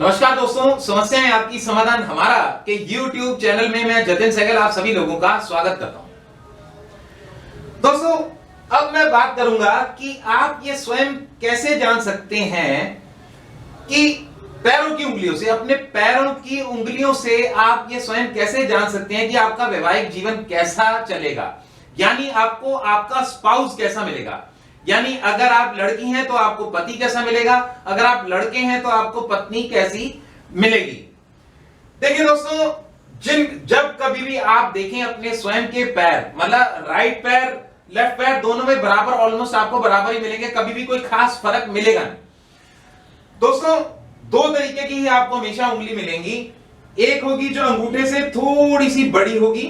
नमस्कार दोस्तों, समस्याएं आपकी समाधान हमारा के YouTube चैनल में मैं जतिन सहगल आप सभी लोगों का स्वागत करता हूं। दोस्तों, अब मैं बात करूंगा कि आप ये स्वयं कैसे जान सकते हैं कि पैरों की उंगलियों से, अपने पैरों की उंगलियों से आप ये स्वयं कैसे जान सकते हैं कि आपका वैवाहिक जीवन कैसा चलेगा, यानी आपको आपका स्पाउस कैसा मिलेगा। यानी अगर आप लड़की हैं तो आपको पति कैसा मिलेगा, अगर आप लड़के हैं तो आपको पत्नी कैसी मिलेगी। देखिए दोस्तों, जब कभी भी आप देखें अपने स्वयं के पैर, मतलब राइट पैर लेफ्ट पैर दोनों में बराबर, ऑलमोस्ट आपको बराबर ही मिलेंगे, कभी भी कोई खास फर्क मिलेगा नहीं। दोस्तों, दो तरीके की ही आपको हमेशा उंगली मिलेंगी। एक होगी जो अंगूठे से थोड़ी सी बड़ी होगी,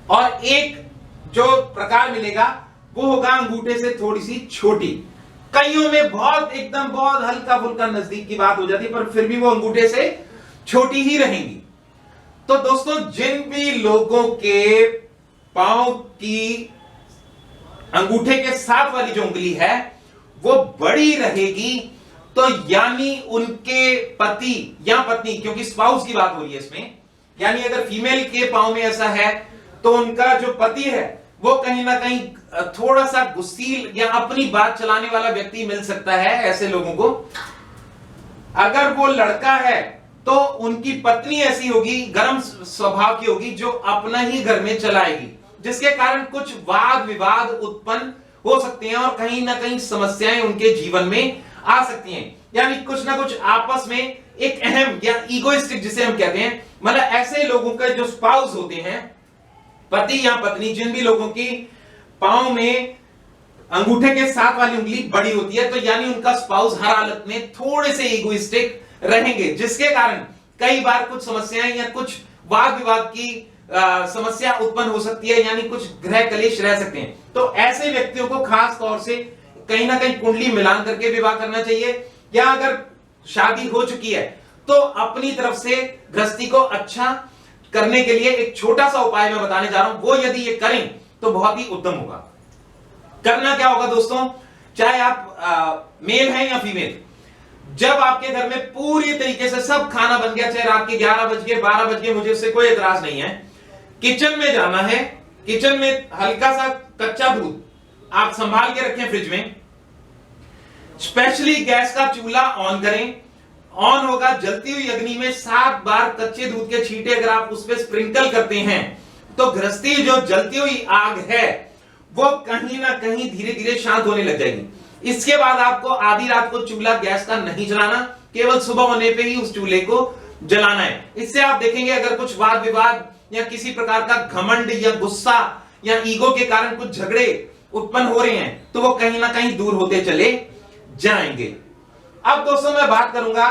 और एक जो प्रकार मिलेगा वो होगा अंगूठे से थोड़ी सी छोटी। कईयों में बहुत हल्का फुल्का नजदीक की बात हो जाती है, पर फिर भी वो अंगूठे से छोटी ही रहेंगी। तो दोस्तों, जिन भी लोगों के पांव की अंगूठे के साथ वाली जो उंगली है वो बड़ी रहेगी, तो यानी उनके पति या पत्नी, क्योंकि स्पाउस की बात हो रही है इसमें, यानी अगर फीमेल के पांव में ऐसा है तो उनका जो पति है वो कहीं ना कहीं थोड़ा सा गुस्सील या अपनी बात चलाने वाला व्यक्ति मिल सकता है ऐसे लोगों को। अगर वो लड़का है तो उनकी पत्नी ऐसी होगी, गर्म स्वभाव की होगी, जो अपना ही घर में चलाएगी, जिसके कारण कुछ वाद विवाद उत्पन्न हो सकते हैं और कहीं ना कहीं समस्याएं उनके जीवन में आ सकती हैं। यानी कुछ ना कुछ आपस में एक अहम या ईगोइस्टिक जिसे हम कहते हैं, मतलब ऐसे लोगों के जो स्पाउस होते हैं, पति या पत्नी, जिन भी लोगों की पांव में अंगूठे के साथ वाली उंगली बड़ी होती है, तो यानी उनका स्पाउस हर हालत में थोड़े से इगोइस्टिक रहेंगे, जिसके कारण कई बार कुछ समस्याएं या कुछ वाद विवाद की समस्या उत्पन्न हो सकती है, यानी कुछ गृह कलेश रह सकते हैं। तो ऐसे व्यक्तियों को खास तौर से कहीं ना कहीं कुंडली मिलान करके विवाह करना चाहिए, या अगर शादी हो चुकी है तो अपनी तरफ से गृहस्थी को अच्छा करने के लिए एक छोटा सा उपाय मैं बताने जा रहा हूं। वो यदि ये करें तो बहुत ही उत्तम होगा। करना क्या होगा दोस्तों, चाहे आप मेल हैं या फीमेल, जब आपके घर में पूरी तरीके से सब खाना बन गया, चाहे रात के 11 बज गए 12 बज गए, मुझे उससे कोई एतराज नहीं है, किचन में जाना है। किचन में हल्का सा कच्चा दूध आप संभाल के रखें फ्रिज में, स्पेशली गैस का चूल्हा ऑन करें। ऑन होगा, जलती हुई अग्नि में 7 बार कच्चे दूध के छींटे अगर आप उस पर स्प्रिंकल करते हैं तो गृहस्थी जो जलती हुई आग है वो कहीं ना कहीं धीरे धीरे शांत होने लग जाएगी। इसके बाद आपको आधी रात को चूल्हा गैस का नहीं जलाना, केवल सुबह होने पे ही उस चूल्हे को जलाना है। इससे आप देखेंगे अगर कुछ वाद विवाद या किसी प्रकार का घमंड या गुस्सा या ईगो के कारण कुछ झगड़े उत्पन्न हो रहे हैं तो वो कहीं ना कहीं दूर होते चले जाएंगे। अब दोस्तों, मैं बात करूंगा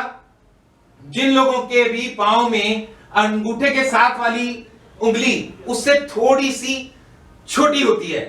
जिन लोगों के भी पांव में अंगूठे के साथ वाली उंगली उससे थोड़ी सी छोटी होती है,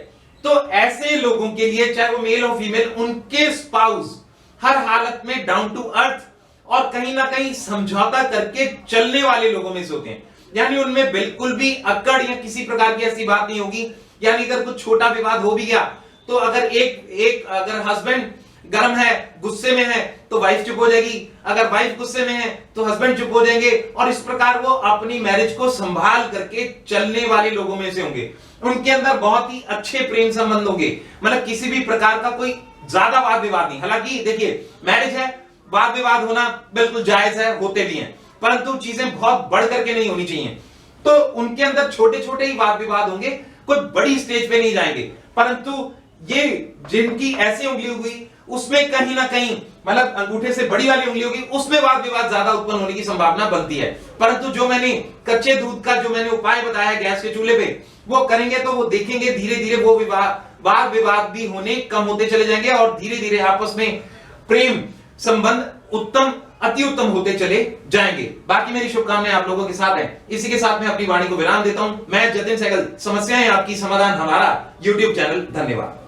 तो ऐसे लोगों के लिए, चाहे वो मेल हो फीमेल, उनके स्पाउस हर हालत में डाउन टू अर्थ और कहीं ना कहीं समझौता करके चलने वाले लोगों में से होते हैं। यानी उनमें बिल्कुल भी अकड़ या किसी प्रकार की ऐसी बात नहीं होगी। यानी अगर कुछ छोटा विवाद हो भी गया तो अगर अगर हस्बैंड गर्म है, गुस्से में है, तो वाइफ चुप हो जाएगी, अगर वाइफ गुस्से में है तो हस्बैंड चुप हो जाएंगे, और इस प्रकार वो अपनी मैरिज को संभाल करके चलने वाले लोगों में से होंगे। उनके अंदर बहुत ही अच्छे प्रेम संबंध होंगे, मतलब किसी भी प्रकार का कोई ज्यादा वाद विवाद नहीं। हालांकि देखिए, मैरिज है, वाद विवाद होना बिल्कुल जायज है, होते भी हैं, परंतु चीजें बहुत बढ़ करके नहीं होनी चाहिए। तो उनके अंदर छोटे छोटे ही वाद विवाद होंगे, कोई बड़ी स्टेज पे नहीं जाएंगे। परंतु ये जिनकी ऐसी उंगली हुई उसमें कहीं ना कहीं, मतलब अंगूठे से बड़ी वाली उंगली होगी, उसमें वाद विवाद ज्यादा उत्पन्न होने की संभावना बनती है। परंतु जो मैंने कच्चे दूध का जो मैंने उपाय बताया गैस के चूल्हे पे, वो करेंगे तो वो देखेंगे धीरे धीरे वो वाद विवाद भी होने कम होते चले जाएंगे और धीरे धीरे आपस में प्रेम संबंध उत्तम अति उत्तम होते चले जाएंगे। बाकी मेरी शुभकामनाएं आप लोगों के साथ है। इसी के साथ मैं अपनी वाणी को विराम देता हूं। मैं जतिन सहगल, समस्याएं आपकी समाधान हमारा YouTube चैनल। धन्यवाद।